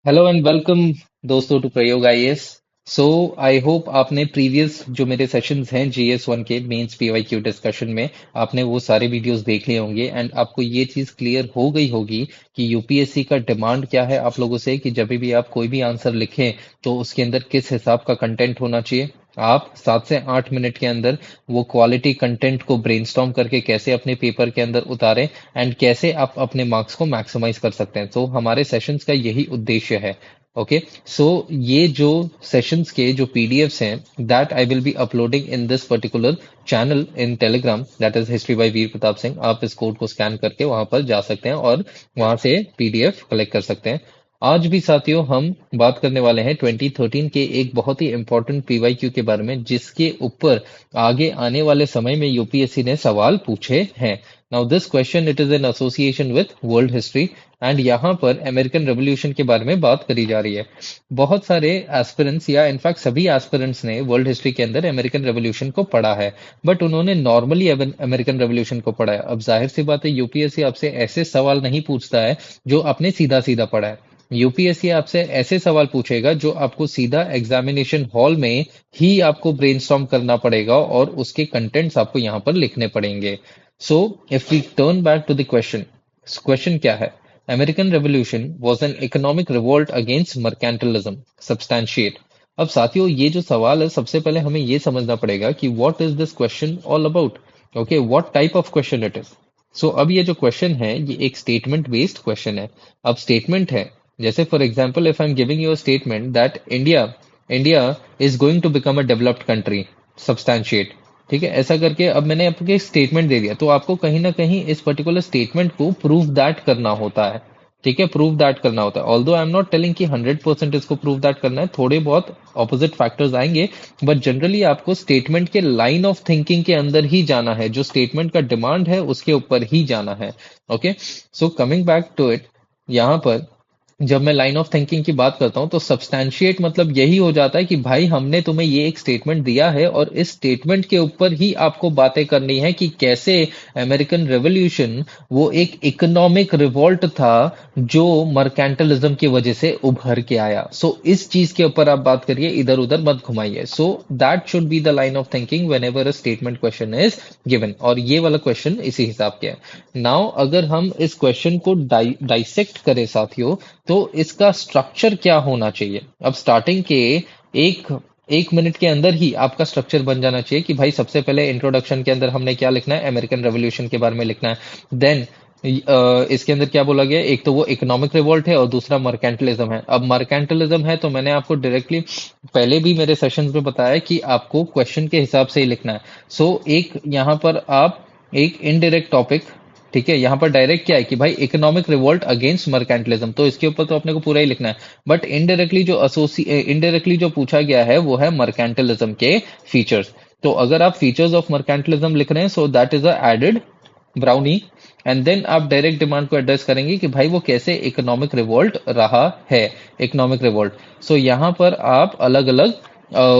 Hello and welcome दोस्तों to प्रयोग IAS. So I hope आपने प्रीवियस जो मेरे सेशंस हैं जीएस 1 के मेंस पीवाईक्यू डिस्कशन में आपने वो सारे वीडियोस देख लिए होंगे एंड आपको ये चीज क्लियर हो गई होगी कि यूपीएससी का डिमांड क्या है आप लोगों से कि जब भी आप कोई भी आंसर लिखें तो उसके अंदर किस हिसाब का कंटेंट होना चाहिए। आप 7 से 8 मिनट के अंदर वो क्वालिटी कंटेंट को ब्रेनस्टॉर्म करके कैसे अपने पेपर के अंदर उतारें एंड कैसे आप अपने मार्क्स को मैक्सिमाइज कर सकते हैं। तो हमारे सेशंस का यही उद्देश्य है। ओके, सो ये जो सेशंस के जो पीडीएफ्स हैं that I will be uploading in this particular channel in Telegram that is history by Veer Pratap Singh. आप इस कोड को स्कैन करके वहां पर जा सकते हैं और वहां से पीडीएफ कलेक्ट कर सकते हैं। आज भी साथियों हम बात करने वाले हैं 2013 के एक बहुत ही इंपॉर्टेंट पीवाईक्यू के बारे में जिसके ऊपर आगे आने वाले समय में यूपीएससी ने सवाल पूछे हैं। Now this question it is in association with world history and यहाँ पर अमेरिकन रेवोल्यूशन के बारे में बात करी जा रही है। बहुत सारे एस्पिरेंट्स या इनफैक्ट सभी एस्पिरेंट्स ने वर्ल्ड हिस्ट्री के अंदर अमेरिकन रेवोल्यूशन को पढ़ा है बट उन्होंने नॉर्मली अमेरिकन रेवोल्यूशन को पढ़ा है। अब जाहिर सी बात है यूपीएससी आपसे ऐसे सवाल नहीं पूछता है जो आपने सीधा सीधा पढ़ा है। यूपीएससी आपसे ऐसे सवाल पूछेगा जो आपको सीधा एग्जामिनेशन हॉल में ही आपको ब्रेनस्टॉर्म करना पड़ेगा और उसके कंटेंट्स आपको यहाँ पर लिखने पड़ेंगे। So if we turn back to the question, question क्या है? American revolution was an economic revolt against mercantilism. Substantiate. अब साथियों ये जो सवाल है सबसे पहले हमें ये समझना पड़ेगा कि what is this question all about. Okay, what type of question it is. So अब ये जो क्वेश्चन है ये एक स्टेटमेंट बेस्ड क्वेश्चन है। अब स्टेटमेंट है जैसे for example if I am giving you a statement that India India is going to become a developed country. Substantiate. ठीक है, ऐसा करके अब मैंने आपको एक स्टेटमेंट दे दिया तो आपको कहीं ना कहीं इस पर्टिकुलर स्टेटमेंट को प्रूव दैट करना होता है। ठीक है, प्रूव दैट करना होता है। Although I am not telling कि 100% इसको प्रूव दैट करना है, थोड़े बहुत ऑपोजिट फैक्टर्स आएंगे बट जनरली आपको स्टेटमेंट के लाइन ऑफ थिंकिंग के अंदर ही जाना है, जो स्टेटमेंट का डिमांड है उसके ऊपर ही जाना है। Okay, so coming back to it, यहाँ पर जब मैं लाइन ऑफ थिंकिंग की बात करता हूं तो सब्सटैंशिएट मतलब यही हो जाता है कि भाई हमने तुम्हें ये एक स्टेटमेंट दिया है और इस स्टेटमेंट के ऊपर ही आपको बातें करनी है कि कैसे अमेरिकन रेवोल्यूशन वो एक इकोनॉमिक रिवॉल्ट था जो मर्केंटलिज्म की वजह से उभर के आया। सो इस चीज के ऊपर आप बात करिए, इधर उधर मत घुमाइए। So that should be the line of thinking whenever a statement question is given और ये वाला क्वेश्चन इसी हिसाब के है। नाउ अगर हम इस क्वेश्चन को डाइसेक्ट करें साथियों तो इसका स्ट्रक्चर क्या होना चाहिए। अब स्टार्टिंग के एक एक मिनट के अंदर ही आपका स्ट्रक्चर बन जाना चाहिए कि भाई सबसे पहले इंट्रोडक्शन के अंदर हमने क्या लिखना है, अमेरिकन रेवोल्यूशन के बारे में लिखना है। देन इसके अंदर क्या बोला गया, एक तो वो इकोनॉमिक रिवोल्ट है और दूसरा मर्केंटलिज्म है। अब मर्केंटलिज्म है तो मैंने आपको डायरेक्टली पहले भी मेरे सेशंस में बताया कि आपको क्वेश्चन के हिसाब से ही लिखना है। सो एक यहाँ पर आप एक इनडायरेक्ट टॉपिक, ठीक है, यहाँ पर डायरेक्ट क्या है कि भाई इकोनॉमिक रिवोल्ट अगेंस्ट मर्केंटलिज्म, तो इसके ऊपर तो अपने को पूरा ही लिखना है। बट इनडायरेक्टली जो पूछा गया है वो है मर्केंटलिज्म के फीचर्स। तो अगर आप फीचर्स ऑफ मर्केंटलिज्म लिख रहे हैं so that is a added brownie and then आप डायरेक्ट डिमांड को एड्रेस करेंगे कि भाई वो कैसे इकोनॉमिक रिवोल्ट रहा है। इकोनॉमिक रिवोल्ट, सो यहाँ पर आप अलग अलग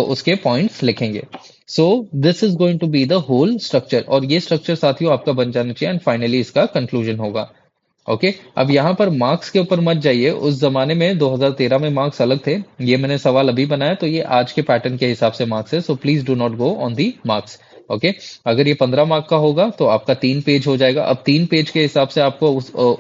उसके पॉइंट्स लिखेंगे। So this is going to be the whole structure और ये स्ट्रक्चर साथियों आपका बन जाना चाहिए एंड फाइनली इसका कंक्लूजन होगा। ओके, अब यहाँ पर मार्क्स के ऊपर मत जाइए, उस जमाने में 2013 में मार्क्स अलग थे। ये मैंने सवाल अभी बनाया तो ये आज के पैटर्न के हिसाब से मार्क्स है, so please do not go on the marks. Okay, अगर ये 15 मार्क का होगा तो आपका 3 पेज हो जाएगा। अब 3 पेज के हिसाब से आपको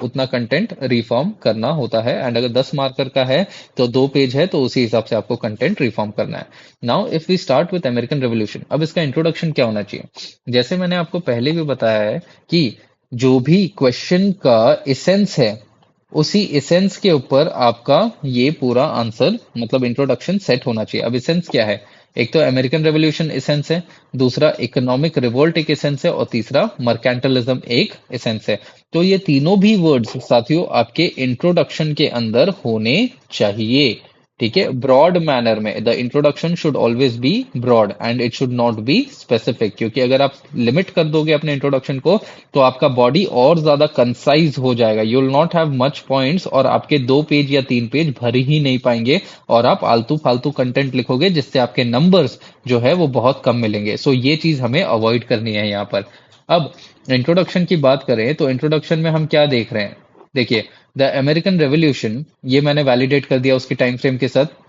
उतना कंटेंट रिफॉर्म करना होता है एंड अगर 10 मार्कर का है तो 2 पेज है तो उसी हिसाब से आपको कंटेंट रिफॉर्म करना है। Now if we start with American revolution, अब इसका इंट्रोडक्शन क्या होना चाहिए। जैसे मैंने आपको पहले भी बताया है कि जो भी क्वेश्चन का इसेंस है उसी इसेंस के ऊपर आपका ये पूरा आंसर मतलब इंट्रोडक्शन सेट होना चाहिए। अब इसेंस क्या है, एक तो अमेरिकन रेवोल्यूशन इसेंस है, दूसरा इकोनॉमिक रिवोल्ट एक इसेंस है और तीसरा मर्केंटलिज्म एक इसेंस है। तो ये तीनों भी वर्ड्स साथियों आपके इंट्रोडक्शन के अंदर होने चाहिए। ठीक है, ब्रॉड मैनर में the introduction should always be broad and it should not be specific, क्योंकि अगर आप लिमिट कर दोगे अपने इंट्रोडक्शन को तो आपका बॉडी और ज्यादा कंसाइज हो जाएगा। You will not have much points और आपके 2 पेज या 3 पेज भर ही नहीं पाएंगे और आप आलतू फालतू कंटेंट लिखोगे जिससे आपके नंबर्स जो है वो बहुत कम मिलेंगे। सो ये चीज हमें अवॉइड करनी है यहाँ पर। अब इंट्रोडक्शन की बात करें तो इंट्रोडक्शन में हम क्या देख रहे हैं, देखिए, द अमेरिकन रेवोल्यूशन, ये मैंने वैलिडेट कर दिया उसके टाइम फ्रेम के साथ।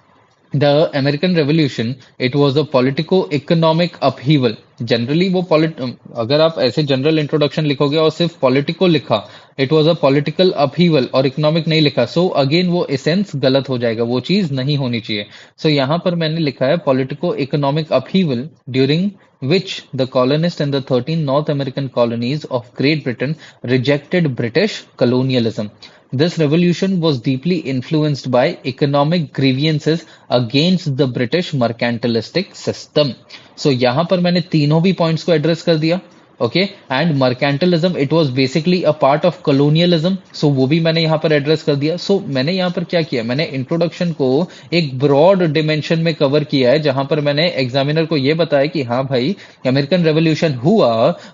The American Revolution, it was a politico-economic upheaval. Generally वो अगर आप ऐसे जनरल इंट्रोडक्शन लिखोगे और सिर्फ पॉलिटिको लिखा, it was a political upheaval और इकोनॉमिक नहीं लिखा, सो अगेन वो एसेंस गलत हो जाएगा, वो चीज नहीं होनी चाहिए। सो यहाँ पर मैंने लिखा है politico economic upheaval during which the colonists and the 13 North American colonies of Great Britain rejected British colonialism. This revolution was deeply influenced by economic grievances against the British mercantilistic system. So यहाँ पर मैंने तीनों भी points को address कर दिया। Okay, and mercantilism it was basically a part of colonialism, so वो भी मैंने यहाँ पर एड्रेस कर दिया। सो मैंने यहाँ पर क्या किया, मैंने इंट्रोडक्शन को एक ब्रॉड डिमेंशन में कवर किया है, जहां पर मैंने एग्जामिनर को ये बताया कि हाँ भाई, अमेरिकन रेवोल्यूशन हुआ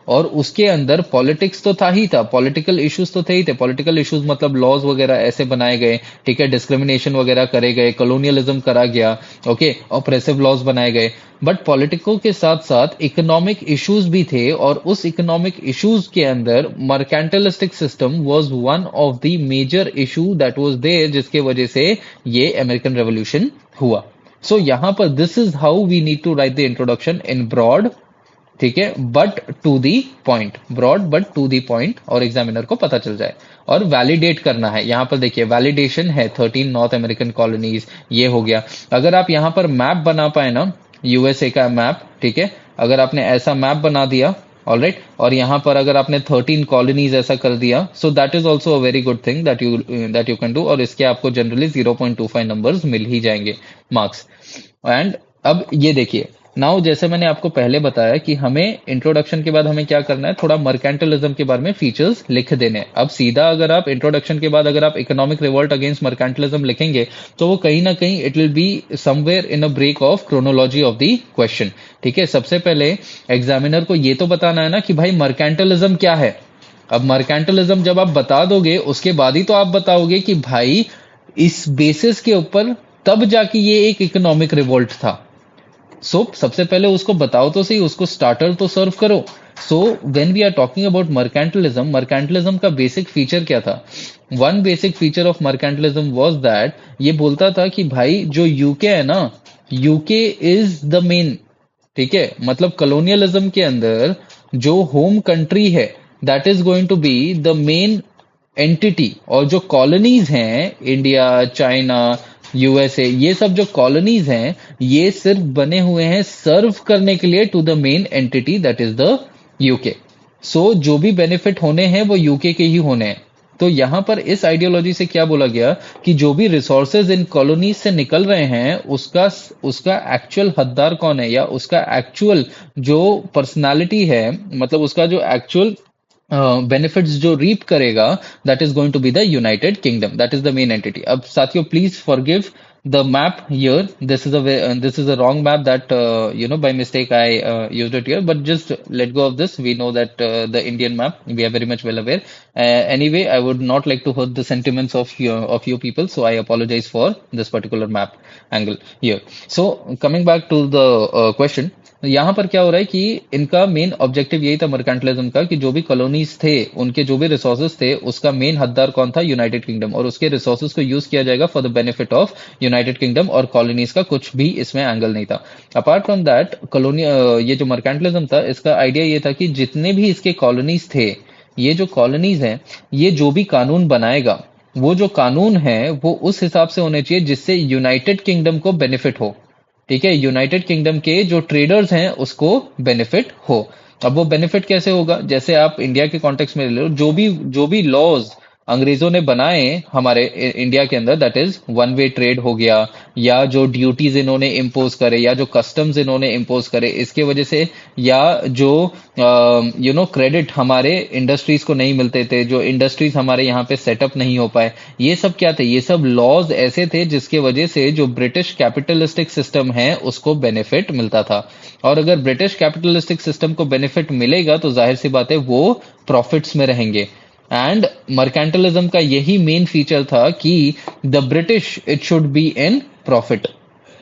और उसके अंदर पॉलिटिक्स तो था ही था, पॉलिटिकल इश्यूज तो थे ही थे। पॉलिटिकल इश्यूज मतलब लॉज वगैरह ऐसे बनाए गए, ठीक है, डिस्क्रिमिनेशन वगैरह करे गए, कॉलोनियलिज्म करा गया, ओके, ऑप्रेसिव लॉज बनाए गए। बट पॉलिटिको के साथ साथ इकोनॉमिक इश्यूज भी थे, और उस इकोनॉमिक इश्यूज के अंदर mercantilistic system was one of the major issue that was there, जिसके वजह से ये अमेरिकन रेवोल्यूशन हुआ। सो यहां पर this is how we need to write the introduction in broad, ठीक है, but to the point, broad but to the point, और एग्जामिनर को पता चल जाए। और वैलिडेट करना है, यहां पर देखिए वैलिडेशन है 13 नॉर्थ अमेरिकन कॉलोनीज, ये हो गया। अगर आप यहां पर मैप बना पाए ना, यूएसए का मैप, ठीक है, अगर आपने ऐसा मैप बना दिया, ऑलराइट, और यहां पर अगर आपने 13 कॉलोनीज ऐसा कर दिया, सो that is also a very good thing that you can do, और इसके आपको जनरली 0.25 नंबर्स मिल ही जाएंगे मार्क्स। एंड अब ये देखिए, नाउ जैसे मैंने आपको पहले बताया कि हमें इंट्रोडक्शन के बाद हमें क्या करना है, थोड़ा मर्केंटलिज्म के बारे में फीचर्स लिख देने हैं। अब सीधा अगर आप इंट्रोडक्शन के बाद अगर आप इकोनॉमिक रिवोल्ट अगेंस्ट मर्केंटलिज्म लिखेंगे, तो वो कहीं ना कहीं it will be somewhere in a break of chronology of the question, ठीक है। सबसे पहले एग्जामिनर को ये तो बताना है ना कि भाई मर्केंटलिज्म क्या है। अब मर्केंटलिज्म जब आप बता दोगे, उसके बाद ही तो आप बताओगे कि भाई इस बेसिस के ऊपर तब जाके ये एक इकोनॉमिक रिवोल्ट था। सबसे पहले उसको बताओ तो सही, उसको स्टार्टर तो सर्व करो। When we are talking about mercantilism, mercantilism का बेसिक फीचर क्या था? One basic feature of mercantilism was that ये बोलता था कि भाई जो यूके है ना, यूके इज द मेन, ठीक है, मतलब कॉलोनियलिज्म के अंदर जो होम कंट्री है that is going to be the main entity, और जो कॉलोनीज हैं, इंडिया, चाइना, यूएसए, ये सब जो कॉलोनीज हैं, ये सिर्फ बने हुए हैं सर्व करने के लिए to the main entity that is the UK. जो भी बेनिफिट होने हैं वो यूके के ही होने हैं। तो यहां पर इस आइडियोलॉजी से क्या बोला गया कि जो भी रिसोर्सेज इन कॉलोनीज से निकल रहे हैं, उसका उसका एक्चुअल हकदार कौन है, या उसका एक्चुअल जो पर्सनालिटी है, मतलब उसका जो एक्चुअल बेनिफिट्स जो रीप करेगा, that is going to be the United Kingdom, that is the main entity. अब साथियों please forgive the map here, this is a wrong map that by mistake I used it here, but just let go of this. We know that the Indian map, we are very much well aware. Anyway, I would not like to hurt the sentiments of you people, so I apologize for this particular map angle here. So coming back to the question, यहाँ पर क्या हो रहा है कि इनका main objective यही था मर्केंटलिज्म का, कि जो भी कॉलोनीज थे, उनके जो भी रिसोर्सेज थे, उसका मेन हकदार कौन था? यूनाइटेड किंगडम, और उसके रिसोर्सेज को यूज किया जाएगा for the benefit of United kingdom, और कॉलोनीज का कुछ भी इसमें एंगल नहीं था। अपार्ट फ्रॉम दैट, कॉलोनी ये जो मर्केंटलिज्म था, इसका आइडिया ये था कि जितने भी इसके कॉलोनीज थे, ये जो कॉलोनीज हैं, ये जो भी कानून बनाएगा, वो जो कानून है वो उस हिसाब से होने चाहिए जिससे यूनाइटेड किंगडम को बेनिफिट हो, ठीक है, यूनाइटेड किंगडम के जो ट्रेडर्स हैं उसको बेनिफिट हो। अब वो बेनिफिट कैसे होगा? जैसे आप इंडिया के कॉन्टेक्स्ट में ले लो, जो भी लॉज अंग्रेजों ने बनाए हमारे इंडिया के अंदर, that is one way trade हो गया, या जो ड्यूटीज इन्होंने इम्पोज करे, या जो कस्टम्स इन्होंने इम्पोज करे, इसके वजह से, या जो क्रेडिट हमारे इंडस्ट्रीज को नहीं मिलते थे, जो इंडस्ट्रीज हमारे यहाँ पे सेटअप नहीं हो पाए, ये सब क्या थे? ये सब लॉज ऐसे थे जिसके वजह से जो ब्रिटिश कैपिटलिस्टिक सिस्टम है उसको बेनिफिट मिलता था। और अगर ब्रिटिश कैपिटलिस्टिक सिस्टम को बेनिफिट मिलेगा तो जाहिर सी बात है वो प्रॉफिट्स में रहेंगे। एंड मर्केंटलिज्म का यही मेन फीचर था कि the British it should be in profit,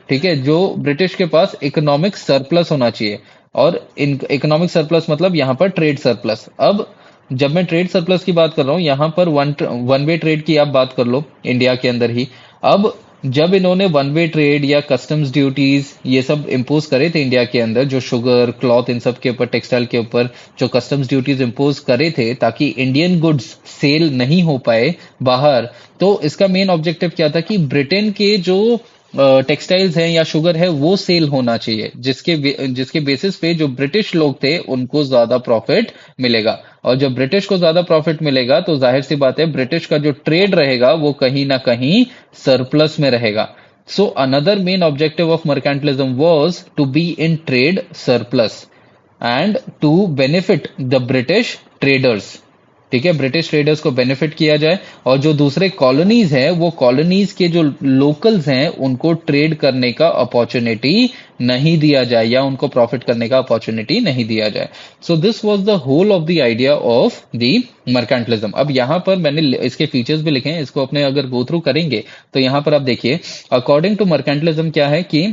ठीक है, जो ब्रिटिश के पास इकोनॉमिक सरप्लस होना चाहिए, और इकोनॉमिक सरप्लस मतलब यहां पर ट्रेड सरप्लस। अब जब मैं ट्रेड सरप्लस की बात कर रहा हूं, यहां पर वन वे ट्रेड की आप बात कर लो इंडिया के अंदर ही। अब जब इन्होंने वन वे ट्रेड या कस्टम्स ड्यूटीज ये सब इम्पोज करे थे इंडिया के अंदर, जो शुगर क्लॉथ इन सब के ऊपर, टेक्सटाइल के ऊपर जो कस्टम्स ड्यूटीज इम्पोज करे थे ताकि इंडियन गुड्स सेल नहीं हो पाए बाहर, तो इसका मेन ऑब्जेक्टिव क्या था कि ब्रिटेन के जो टेक्सटाइल्स हैं या शुगर है वो सेल होना चाहिए, जिसके बेसिस पे जो ब्रिटिश लोग थे उनको ज्यादा प्रॉफिट मिलेगा। और जब ब्रिटिश को ज्यादा प्रॉफिट मिलेगा तो जाहिर सी बात है ब्रिटिश का जो ट्रेड रहेगा वो कहीं ना कहीं सरप्लस में रहेगा। So another main objective of mercantilism was to be in trade surplus and to benefit the British traders. ठीक है, ब्रिटिश ट्रेडर्स को बेनिफिट किया जाए और जो दूसरे कॉलोनीज हैं वो कॉलोनीज के जो लोकल्स हैं उनको ट्रेड करने का अपॉर्चुनिटी नहीं दिया जाए या उनको प्रॉफिट करने का अपॉर्चुनिटी नहीं दिया जाए। So this was the whole of the idea of the mercantilism. अब यहां पर मैंने इसके फीचर्स भी लिखे हैं, इसको अपने अगर गो थ्रू करेंगे तो यहां पर आप देखिए, अकॉर्डिंग टू मर्केंटलिज्म क्या है कि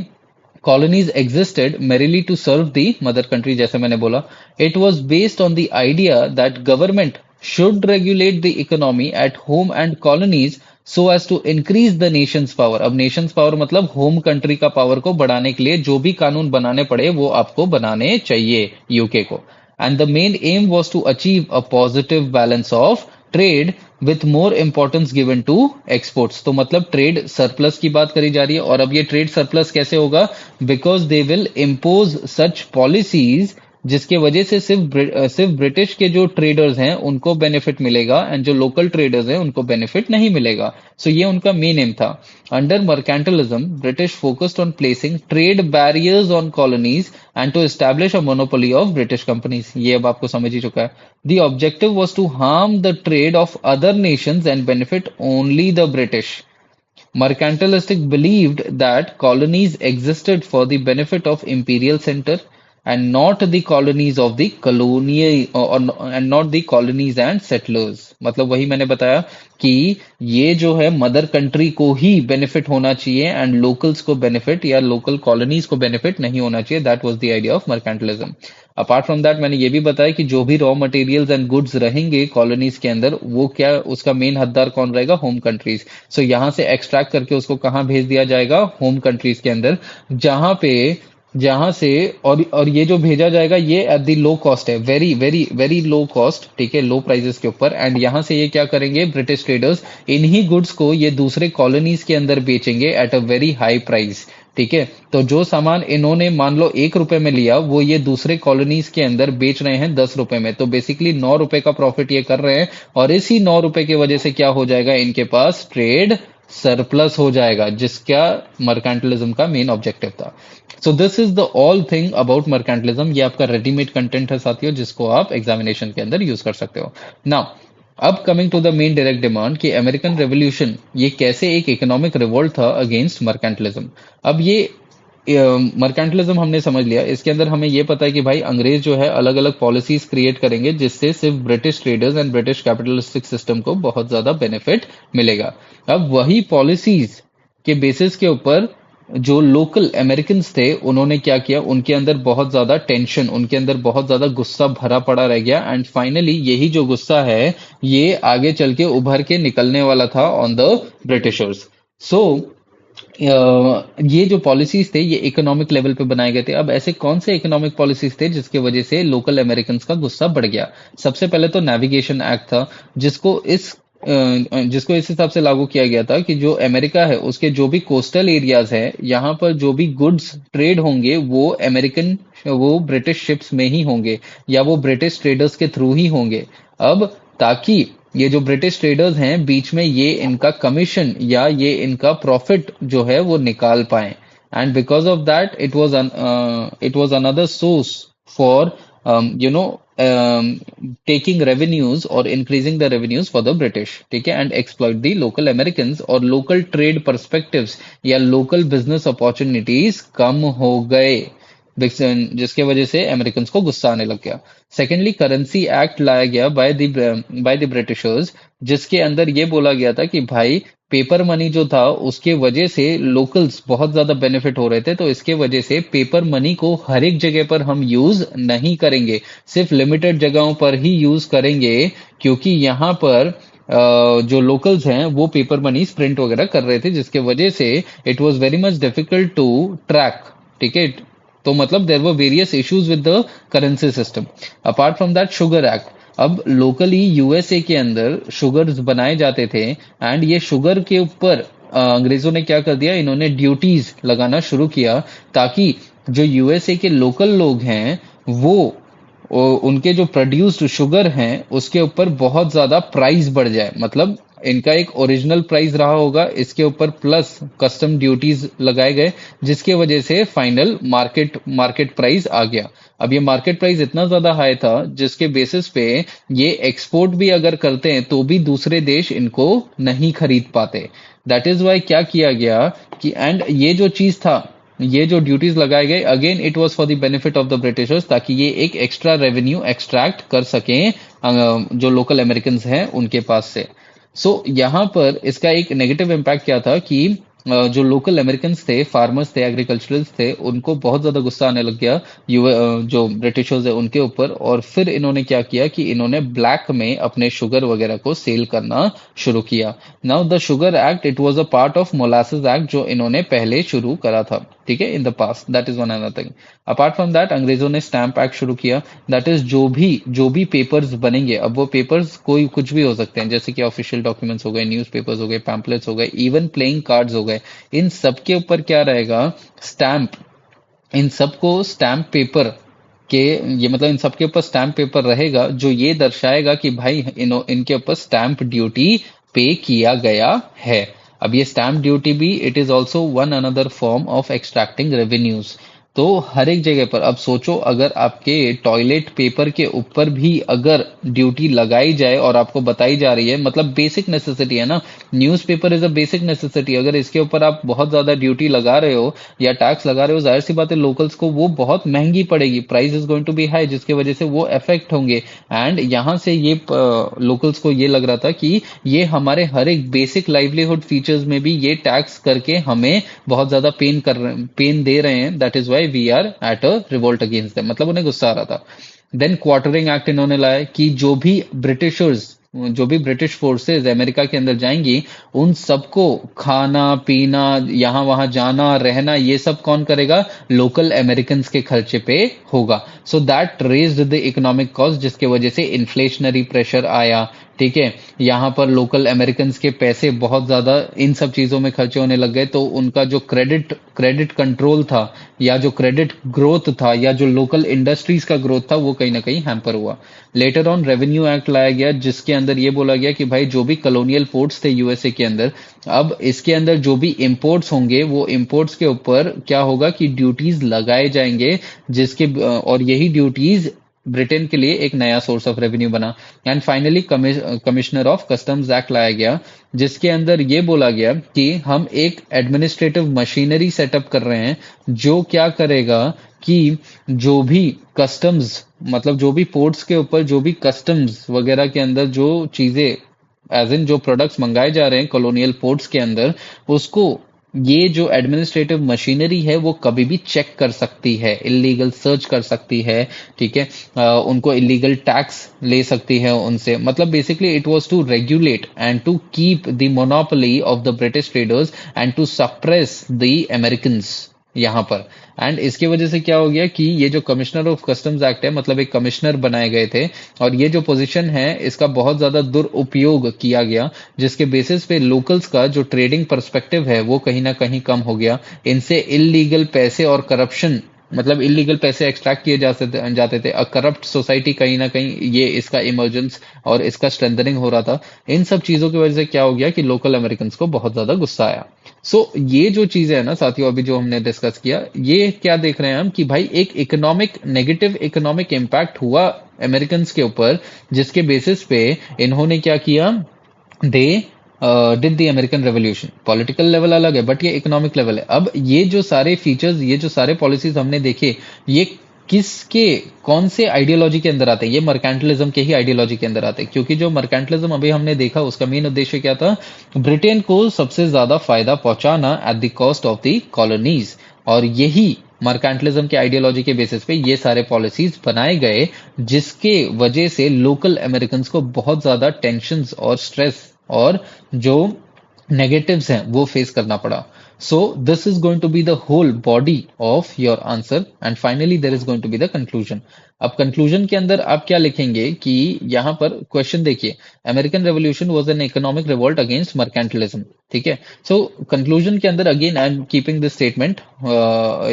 colonies existed merely to serve the mother country, जैसे मैंने बोला। It was based on the idea that government should regulate the economy at home and colonies so as to increase the nation's power। अब nation's power मतलब home country का power को बढ़ाने के लिए जो भी कानून बनाने पड़े वो आपको बनाने चाहिए यूके को। And the main aim was to achieve a positive balance of trade with more importance given to exports। तो मतलब ट्रेड सरप्लस की बात करी जा रही है। और अब ये ट्रेड सरप्लस कैसे होगा? Because they will impose such policies जिसके वजह से सिर्फ ब्रिटिश के जो ट्रेडर्स हैं उनको बेनिफिट मिलेगा एंड जो लोकल ट्रेडर्स हैं उनको बेनिफिट नहीं मिलेगा। सो ये उनका मेन एम था। Under mercantilism British focused on placing trade barriers on colonies and to establish a monopoly of British companies. ये अब आपको समझ ही चुका है। The objective was to harm the trade of other nations and benefit only the British. Mercantilistic believed that colonies existed for the benefit of imperial center and not the colonies of the colonial and not the colonies and settlers। मतलब वही मैंने बताया कि ये जो है mother country को ही benefit होना चाहिए एंड लोकल्स को बेनिफिट या लोकल कॉलोनीज को बेनिफिट नहीं होना चाहिए। That was the idea of mercantilism. Apart from that मैंने ये भी बताया कि जो भी रॉ मटेरियल्स एंड गुड्स रहेंगे कॉलोनीज के अंदर वो क्या, उसका मेन हकदार कौन रहेगा? Home countries. सो यहां से एक्सट्रैक्ट करके उसको कहाँ भेज दिया जाएगा? होम कंट्रीज के अंदर, जहां से और ये जो भेजा जाएगा ये एट द लो कॉस्ट है, very very very low cost. ठीक है, लो प्राइसेस के ऊपर। एंड यहां से ये क्या करेंगे? ब्रिटिश ट्रेडर्स इन्हीं गुड्स को ये दूसरे कॉलोनीज के अंदर बेचेंगे at a very high price. ठीक है, तो जो सामान इन्होंने मान लो 1 रुपए में लिया वो ये दूसरे कॉलोनीज के अंदर बेच रहे हैं 10 रुपए में, तो बेसिकली 9 रुपए का प्रॉफिट ये कर रहे हैं। और इसी 9 रुपए की वजह से क्या हो जाएगा? इनके पास ट्रेड सरप्लस हो जाएगा, जिसका मर्केंटलिज्म का मेन ऑब्जेक्टिव था। सो this is the all thing about mercantilism. ये आपका रेडीमेड कंटेंट है साथियों, जिसको आप एग्जामिनेशन के अंदर यूज कर सकते हो। नाउ अब coming to the main direct demand कि अमेरिकन रेवोल्यूशन ये कैसे एक इकोनॉमिक रिवोल्ट था अगेंस्ट मर्केंटलिज्म। अब ये मर्केंटलिज्म हमने समझ लिया, इसके अंदर हमें ये पता है कि भाई अंग्रेज जो है अलग अलग पॉलिसीज क्रिएट करेंगे जिससे सिर्फ British traders and British capitalistic system को बहुत ज्यादा बेनिफिट मिलेगा। अब वही पॉलिसीज के बेसिस के ऊपर जो लोकल अमेरिकन थे उन्होंने क्या किया? उनके अंदर बहुत ज्यादा टेंशन, उनके अंदर बहुत ज्यादा गुस्सा भरा पड़ा रह गया एंड फाइनली यही जो गुस्सा है ये आगे चल के उभर के निकलने वाला था ऑन द ब्रिटिशर्स। सो ये जो पॉलिसीज थे ये इकोनॉमिक लेवल पे बनाए गए थे। अब ऐसे कौन से इकोनॉमिक पॉलिसीज थे जिसकी वजह से लोकल अमेरिकन का गुस्सा बढ़ गया? सबसे पहले तो नेविगेशन एक्ट था, जिसको इस हिसाब से लागू किया गया था कि जो अमेरिका है उसके जो भी कोस्टल एरियाज है यहाँ पर जो भी गुड्स ट्रेड होंगे वो ब्रिटिश शिप्स में ही होंगे या वो ब्रिटिश ट्रेडर्स के थ्रू ही होंगे। अब ताकि ये जो ब्रिटिश ट्रेडर्स हैं बीच में ये इनका कमीशन या ये इनका प्रॉफिट जो है वो निकाल पाए। And because of that it was another source for taking revenues or increasing the revenues for the British। ठीक है, and exploit the local Americans और local trade perspectives या local business opportunities कम हो गए, जिसके वजह से अमेरिकन को गुस्सा आने लग गया। सेकेंडली करेंसी एक्ट लाया गया बाय द ब्रिटिशर्स, जिसके अंदर ये बोला गया था कि भाई पेपर मनी जो था उसके वजह से लोकल्स बहुत ज्यादा बेनिफिट हो रहे थे, तो इसके वजह से पेपर मनी को हर एक जगह पर हम यूज नहीं करेंगे, सिर्फ लिमिटेड जगहों पर ही यूज करेंगे, क्योंकि यहाँ पर जो लोकल्स हैं वो पेपर मनी प्रिंट वगैरह कर रहे थे, जिसके वजह से it was very much difficult to track. ठीक है, तो मतलब there were various issues with the currency system. Apart from that sugar act, अब लोकली यूएसए के अंदर शुगर्स बनाए जाते थे, एंड ये शुगर के ऊपर अंग्रेजों ने क्या कर दिया, इन्होंने ड्यूटीज लगाना शुरू किया, ताकि जो यूएसए के लोकल लोग हैं वो उनके जो प्रोड्यूस्ड शुगर हैं उसके ऊपर बहुत ज्यादा प्राइस बढ़ जाए। मतलब इनका एक ओरिजिनल प्राइस रहा होगा, इसके ऊपर प्लस कस्टम ड्यूटीज लगाए गए, जिसके वजह से फाइनल मार्केट प्राइस आ गया। अब ये मार्केट प्राइस इतना ज्यादा हाई था जिसके बेसिस पे ये एक्सपोर्ट भी अगर करते हैं तो भी दूसरे देश इनको नहीं खरीद पाते। दैट इज वाई क्या किया गया कि, एंड ये जो चीज था, ये जो ड्यूटीज लगाए गए, again it was for the benefit of the Britishers, ताकि ये एक एक्स्ट्रा रेवेन्यू एक्सट्रैक्ट कर सकें जो लोकल अमेरिकन हैं उनके पास से। सो यहाँ पर इसका एक नेगेटिव इम्पैक्ट क्या था कि जो लोकल अमेरिकन थे, फार्मर्स थे, एग्रीकल्चरल्स थे, उनको बहुत ज्यादा गुस्सा आने लग गया जो ब्रिटिशर्स है उनके ऊपर, और फिर इन्होंने क्या किया कि इन्होंने ब्लैक में अपने शुगर वगैरह को सेल करना शुरू किया। Now the sugar act, it was a part of molasses act जो इन्होंने पहले शुरू करा था। ठीक है, in the past, that is one another thing. Apart from that अंग्रेजों ने स्टैंप एक्ट शुरू किया, दैट इज जो भी पेपर्स बनेंगे, अब वो पेपर्स कोई कुछ भी हो सकते हैं, जैसे कि ऑफिशियल डॉक्यूमेंट्स हो गए, न्यूज़पेपर्स हो गए, पैम्पलेट्स हो गए, इवन प्लेइंग कार्ड्स हो गए, इन सब के ऊपर क्या रहेगा, स्टैंप। इन सबको स्टैंप पेपर के, ये मतलब इन सबके ऊपर स्टैंप पेपर रहेगा जो ये दर्शाएगा कि भाई इनके ऊपर स्टैंप ड्यूटी पे किया गया है। अब ये स्टैंप ड्यूटी भी, it is also one another form of extracting revenues. तो हर एक जगह पर अब सोचो, अगर आपके टॉयलेट पेपर के ऊपर भी अगर ड्यूटी लगाई जाए और आपको बताई जा रही है, मतलब बेसिक नेसेसिटी है ना, newspaper is a basic necessity, अगर इसके ऊपर आप बहुत ज्यादा ड्यूटी लगा रहे हो या टैक्स लगा रहे हो, जाहिर सी बात है लोकल्स को वो बहुत महंगी पड़ेगी, price is going to be high, जिसकी वजह से वो अफेक्ट होंगे। एंड यहाँ से ये लोकल्स को ये लग रहा था कि ये हमारे हर एक बेसिक लाइवलीहुड फीचर्स में भी ये टैक्स करके हमें बहुत ज्यादा पेन दे रहे हैं, that is why we are at a revolt against them, मतलब उन्हें गुस्सा आ रहा था। देन क्वार्टरिंग एक्ट इन्होंने लाया कि जो भी ब्रिटिश फोर्सेस अमेरिका के अंदर जाएंगी, उन सबको खाना पीना, यहाँ वहां जाना रहना, ये सब कौन करेगा, लोकल अमेरिकन के खर्चे पे होगा। So that raised the economic cost, जिसके वजह से इन्फ्लेशनरी प्रेशर आया। ठीक है, यहाँ पर लोकल अमेरिकन के पैसे बहुत ज्यादा इन सब चीजों में खर्चे होने लग गए, तो उनका जो क्रेडिट कंट्रोल था, या जो क्रेडिट ग्रोथ था, या जो लोकल इंडस्ट्रीज का ग्रोथ था, वो कहीं ना कहीं हैम्पर हुआ। लेटर ऑन रेवेन्यू एक्ट लाया गया, जिसके अंदर ये बोला गया कि भाई जो भी कॉलोनियल पोर्ट्स थे यूएसए के अंदर, अब इसके अंदर जो भी इंपोर्ट्स होंगे वो इंपोर्ट्स के ऊपर क्या होगा कि ड्यूटीज लगाए जाएंगे, और यही ड्यूटीज ब्रिटेन के लिए एक नया सोर्स ऑफ रेवेन्यू बना। And finally commissioner of customs act लाया गया, जिसके अंदर ये बोला गया कि हम एक एडमिनिस्ट्रेटिव मशीनरी सेटअप कर रहे हैं, जो क्या करेगा कि जो भी कस्टम्स, मतलब जो भी पोर्ट्स के ऊपर जो भी कस्टम्स वगैरह के अंदर जो चीजें, एज इन जो प्रोडक्ट्स मंगाए जा रहे हैं कॉलोनियल पोर्ट्स के अंदर, उसको ये जो एडमिनिस्ट्रेटिव मशीनरी है वो कभी भी चेक कर सकती है, इलीगल सर्च कर सकती है। ठीक है, उनको इलीगल टैक्स ले सकती है उनसे, मतलब basically it was to regulate and to keep the monopoly of the British traders and to suppress the American यहाँ पर। एंड इसकी वजह से क्या हो गया कि ये जो कमिश्नर ऑफ कस्टम्स एक्ट है, मतलब एक कमिश्नर बनाए गए थे, और ये जो पोजीशन है इसका बहुत ज्यादा दुरुपयोग किया गया, जिसके बेसिस पे लोकल्स का जो ट्रेडिंग पर्सपेक्टिव है वो कहीं ना कहीं कम हो गया। इनसे इलीगल पैसे और करप्शन, मतलब इलीगल पैसे एक्सट्रैक्ट किए जाते थे, करप्ट सोसाइटी कहीं ना कहीं ये इसका इमर्जेंस और इसका स्ट्रेंथनिंग हो रहा था। इन सब चीजों की वजह से क्या हो गया कि लोकल अमेरिकन को बहुत ज्यादा गुस्सा आया। सो ये जो चीजें है ना साथियों, अभी जो हमने डिस्कस किया, ये क्या देख रहे हैं हम कि भाई एक नेगेटिव इकोनॉमिक इम्पैक्ट हुआ अमेरिकन के ऊपर, जिसके बेसिस पे इन्होंने क्या किया, they did the American revolution. Political level अलग है बट ये इकोनॉमिक लेवल है। अब ये जो सारे फीचर्स, ये जो सारे पॉलिसीज हमने देखे, ये किसके कौन से आइडियोलॉजी के अंदर आते हैं? ये मर्केंटलिज्म के ही आइडियोलॉजी के अंदर आते हैं, क्योंकि जो मर्केंटलिज्म अभी हमने देखा उसका मेन उद्देश्य क्या था? ब्रिटेन को सबसे ज्यादा फायदा पहुंचाना at the cost of the colonies. और यही मर्केंटलिज्म के आइडियोलॉजी के बेसिस पे ये सारे पॉलिसीज बनाए गए, जिसके वजह से लोकल अमेरिकन को बहुत ज्यादा टेंशन और स्ट्रेस और जो negatives हैं वो फेस करना पड़ा। So this is going to be the whole body of your answer and finally there is going to be the conclusion. अब कंक्लूजन के अंदर आप क्या लिखेंगे कि यहाँ पर क्वेश्चन देखिए, American revolution was an economic revolt against mercantilism. ठीक है, सो कंक्लूजन के अंदर again I am keeping this statement,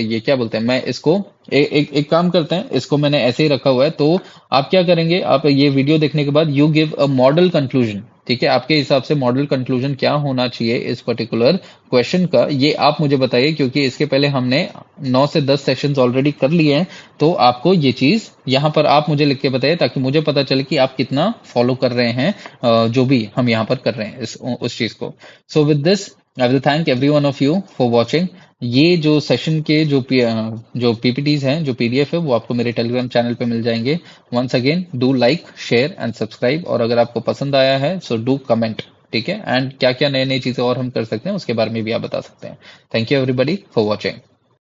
ये क्या बोलते हैं, मैं इसको एक काम करते हैं, इसको मैंने ऐसे ही रखा हुआ है। तो आप क्या करेंगे, आप ये वीडियो देखने के बाद you give a model conclusion. ठीक है, आपके हिसाब से मॉडल कंक्लूजन क्या होना चाहिए इस पर्टिकुलर क्वेश्चन का, ये आप मुझे बताइए, क्योंकि इसके पहले हमने 9 से 10 सेशंस ऑलरेडी कर लिए हैं। तो आपको ये चीज यहाँ पर आप मुझे लिख के बताइए, ताकि मुझे पता चले कि आप कितना फॉलो कर रहे हैं जो भी हम यहाँ पर कर रहे हैं उस चीज को। So with this I will thank every one of you for watching. ये जो सेशन के जो पीपीटीज हैं, जो पीडीएफ है, वो आपको मेरे टेलीग्राम चैनल पे मिल जाएंगे। Once again do like, share and subscribe, और अगर आपको पसंद आया है सो डू कमेंट। ठीक है, एंड क्या क्या नई नई चीजें और हम कर सकते हैं उसके बारे में भी आप बता सकते हैं। Thank you everybody for watching.